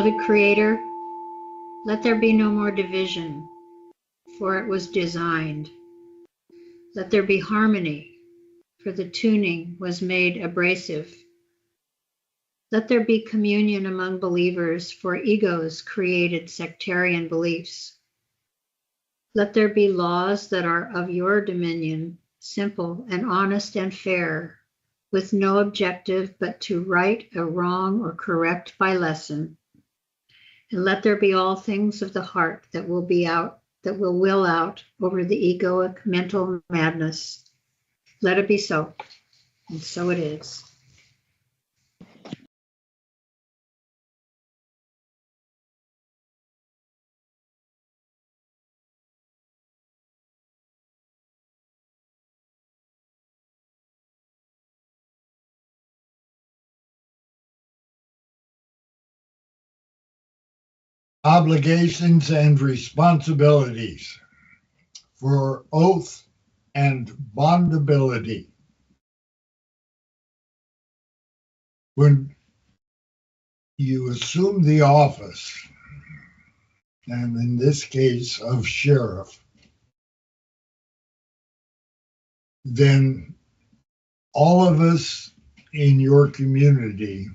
beloved Creator, let there be no more division, for it was designed. Let there be harmony, for the tuning was made abrasive. Let there be communion among believers, for egos created sectarian beliefs. Let there be laws that are of your dominion, simple and honest and fair, with no objective but to right a wrong or correct by lesson. And let there be all things of the heart that will will out over the egoic mental madness. Let it be so, and so it is. Obligations and responsibilities for oath and bondability. When you assume the office, and in this case of sheriff, then all of us in your community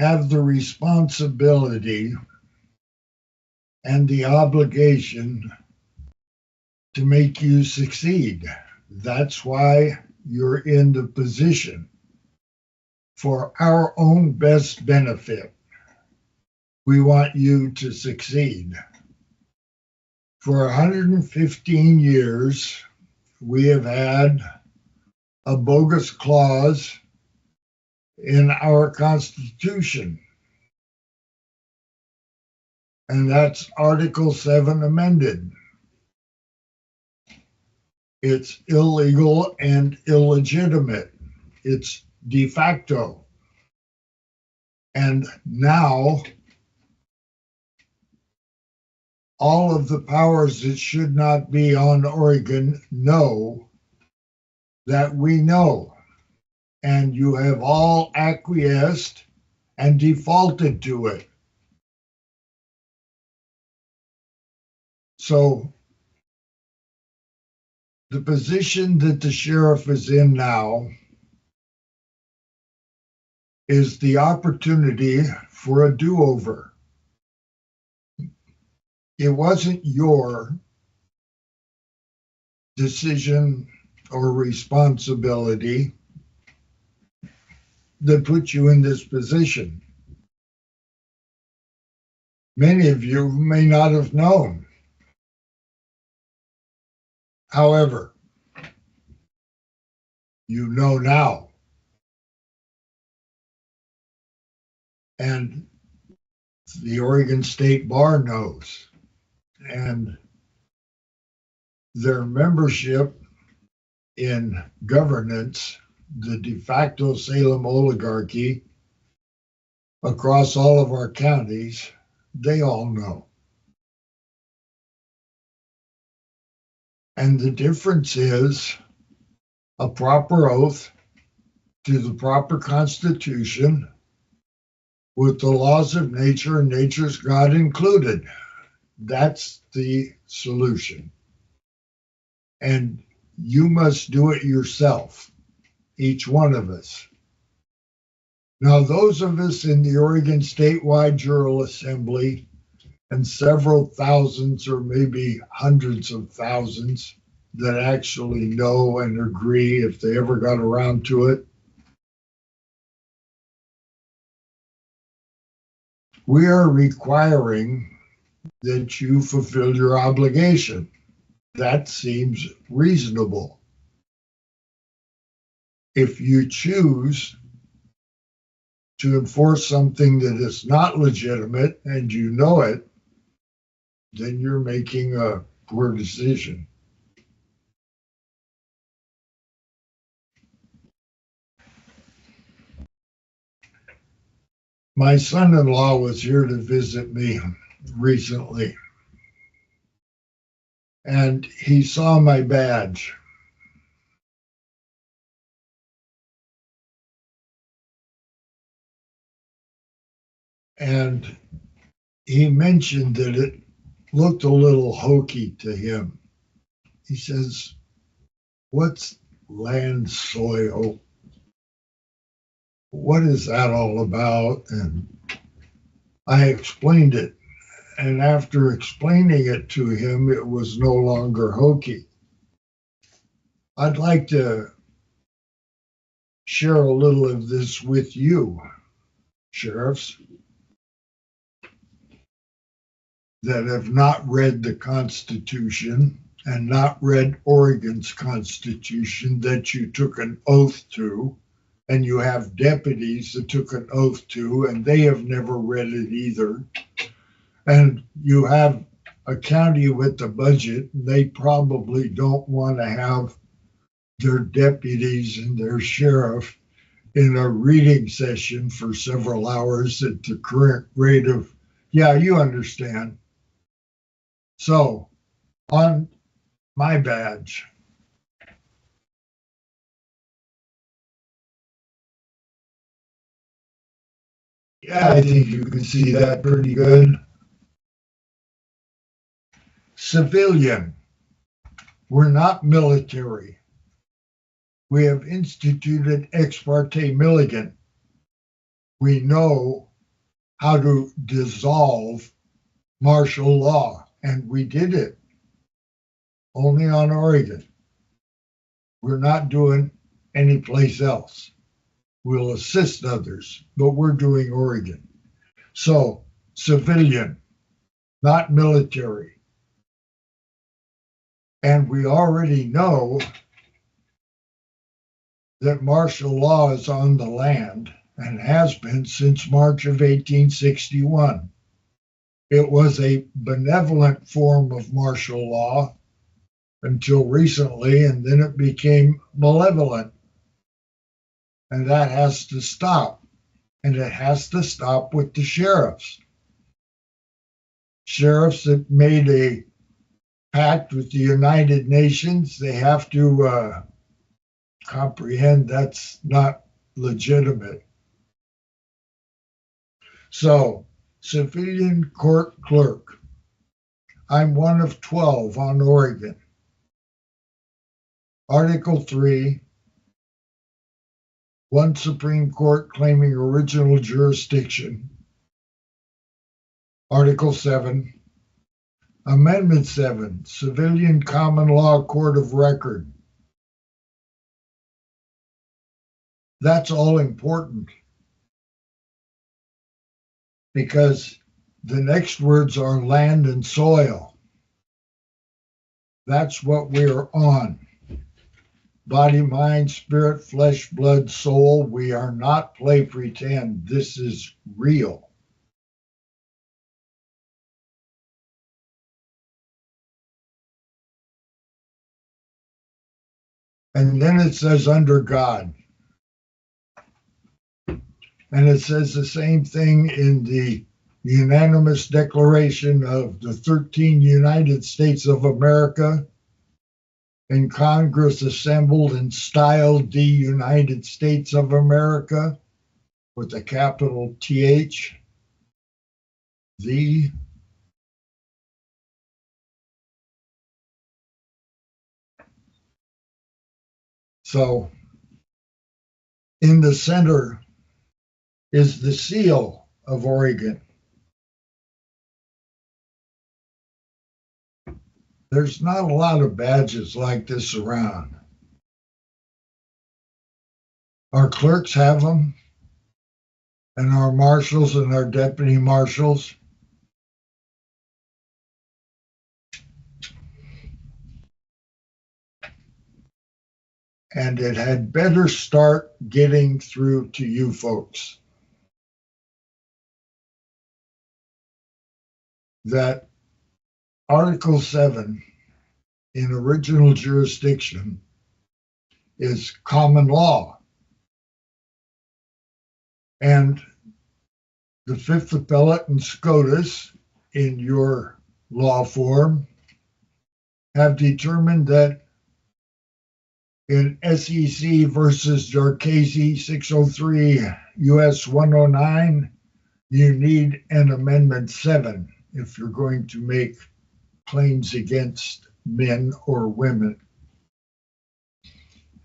have the responsibility and the obligation to make you succeed. That's why you're in the position. For our own best benefit, we want you to succeed. For 115 years, we have had a bogus clause in our Constitution, and that's Article 7 amended. It's illegal and illegitimate. It's de facto. And now, all of the powers that should not be on Oregon know that we know. And you have all acquiesced and defaulted to it. So the position that the sheriff is in now is the opportunity for a do-over. It wasn't your decision or responsibility that put you in this position. Many of you may not have known. However, you know now. And the Oregon State Bar knows. And their membership in governance, the de facto Salem oligarchy, across all of our counties, they all know. And the difference is a proper oath to the proper Constitution with the laws of nature and nature's God included. That's the solution. And you must do it yourself, each one of us. Now, those of us in the Oregon Statewide Jural Assembly, and several thousands or maybe hundreds of thousands that actually know and agree if they ever got around to it, we are requiring that you fulfill your obligation. That seems reasonable. If you choose to enforce something that is not legitimate and you know it, then you're making a poor decision. My son-in-law was here to visit me recently, and he saw my badge. And he mentioned that it looked a little hokey to him. He says, "What's land soil? What is that all about?" And I explained it. And after explaining it to him, it was no longer hokey. I'd like to share a little of this with you, sheriffs, that have not read the Constitution and not read Oregon's Constitution that you took an oath to, and you have deputies that took an oath to, and they have never read it either. And you have a county with a budget, and they probably don't want to have their deputies and their sheriff in a reading session for several hours at the current rate of, yeah, you understand. So, on my badge, yeah, I think you can see that pretty good. Civilian. We're not military. We have instituted ex parte Milligan. We know how to dissolve martial law, and we did it only on Oregon. We're not doing any place else. We'll assist others, but we're doing Oregon. So, civilian, not military. And we already know that martial law is on the land and has been since March of 1861. It was a benevolent form of martial law until recently, and then it became malevolent. And that has to stop. And it has to stop with the sheriffs. Sheriffs that made a pact with the United Nations, they have to comprehend that's not legitimate. So, civilian court clerk. I'm one of 12 on Oregon. Article 3, one Supreme Court claiming original jurisdiction. Article 7, Amendment 7, Civilian Common Law Court of Record. That's all important because the next words are land and soil. That's what we're on. Body, mind, spirit, flesh, blood, soul. We are not play pretend. This is real. And then it says under God. And it says the same thing in the unanimous declaration of the 13 United States of America in Congress assembled and styled the United States of America with a capital TH, the. So in the center is the seal of Oregon. There's not a lot of badges like this around. Our clerks have them, and our marshals and our deputy marshals. And it had better start getting through to you folks that Article 7 in original jurisdiction is common law. And the Fifth Appellate and SCOTUS in your law form have determined that in SEC versus Jarchese 603 US 109, you need an Amendment 7 if you're going to make claims against men or women.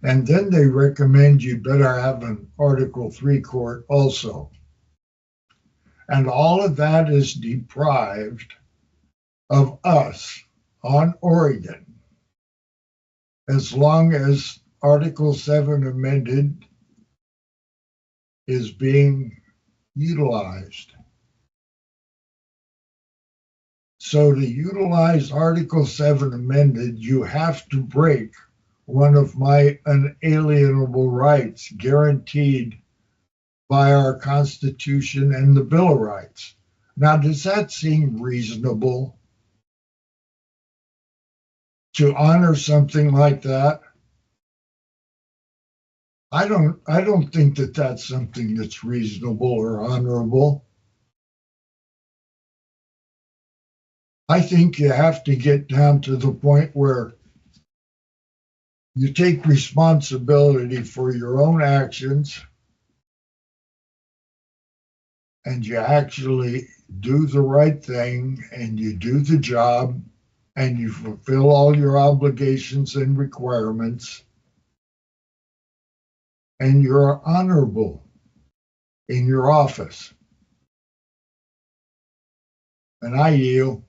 And then they recommend you better have an Article 3 court also. And all of that is deprived of us on Oregon as long as Article 7 amended is being utilized. So to utilize Article 7 amended, you have to break one of my unalienable rights guaranteed by our Constitution and the Bill of Rights. Now, does that seem reasonable to honor something like that? I don't think that that's something that's reasonable or honorable. I think you have to get down to the point where you take responsibility for your own actions and you actually do the right thing and you do the job and you fulfill all your obligations and requirements and you're honorable in your office. And I yield.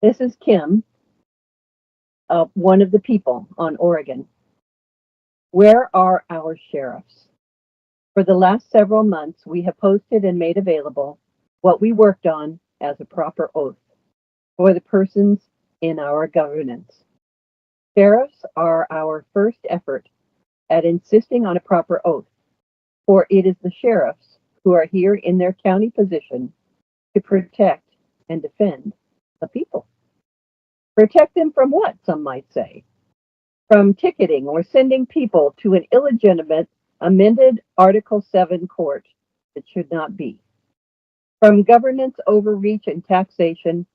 This is Kim, one of the people on Oregon. Where are our sheriffs? For the last several months, we have posted and made available what we worked on as a proper oath for the persons in our governance. Sheriffs are our first effort at insisting on a proper oath, for it is the sheriffs who are here in their county position to protect and defend the people. Protect them from what, some might say? From ticketing or sending people to an illegitimate amended Article 7 court that should not be. From governance overreach and taxation,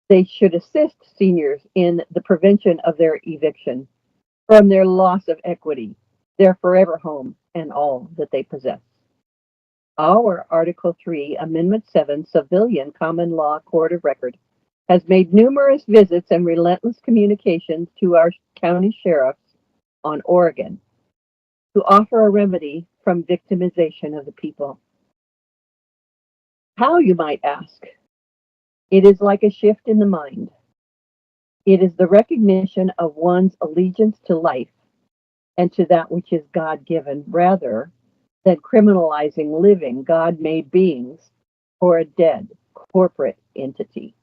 they should assist seniors in the prevention of their eviction, from their loss of equity, their forever home, and all that they possess. Our Article 3, Amendment 7 Civilian Common Law Court of Record has made numerous visits and relentless communications to our county sheriffs on Oregon to offer a remedy from victimization of the people. How, you might ask? It is like a shift in the mind. It is the recognition of one's allegiance to life and to that which is God-given, rather than criminalizing living God-made beings for a dead corporate entity.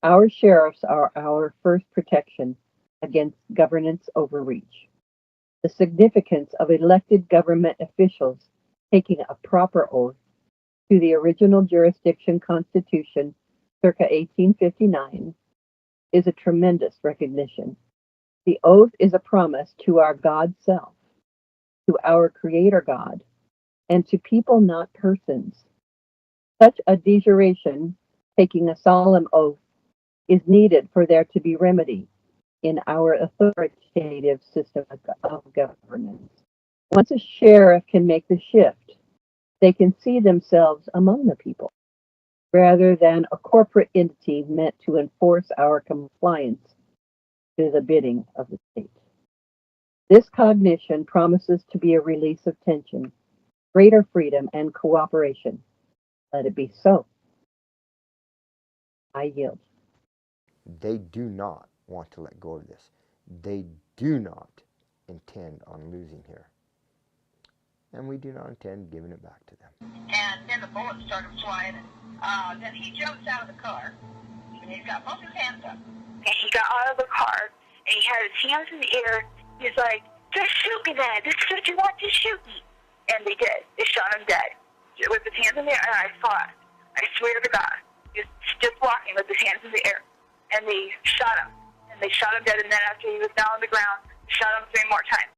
Our sheriffs are our first protection against governance overreach. The significance of elected government officials taking a proper oath to the original jurisdiction Constitution circa 1859 is a tremendous recognition. The oath is a promise to our God self, to our Creator God, and to people, not persons. Such a dejuration, taking a solemn oath, is needed for there to be remedy in our authoritative system of governance. Once a sheriff can make the shift, they can see themselves among the people, rather than a corporate entity meant to enforce our compliance to the bidding of the state. This cognition promises to be a release of tension, greater freedom, and cooperation. Let it be so. I yield. They do not want to let go of this. They do not intend on losing here. And we do not intend giving it back to them. And then the bullets started flying. Then he jumps out of the car, and he's got both his hands up. And he got out of the car, and he had his hands in the air. He's like, just shoot me then. This is what you want, just shoot me. And they did. They shot him dead. With his hands in the air, and I saw it. I swear to God. He was just walking with his hands in the air. And they shot him. And they shot him dead, and then after he was down on the ground, they shot him 3 more times.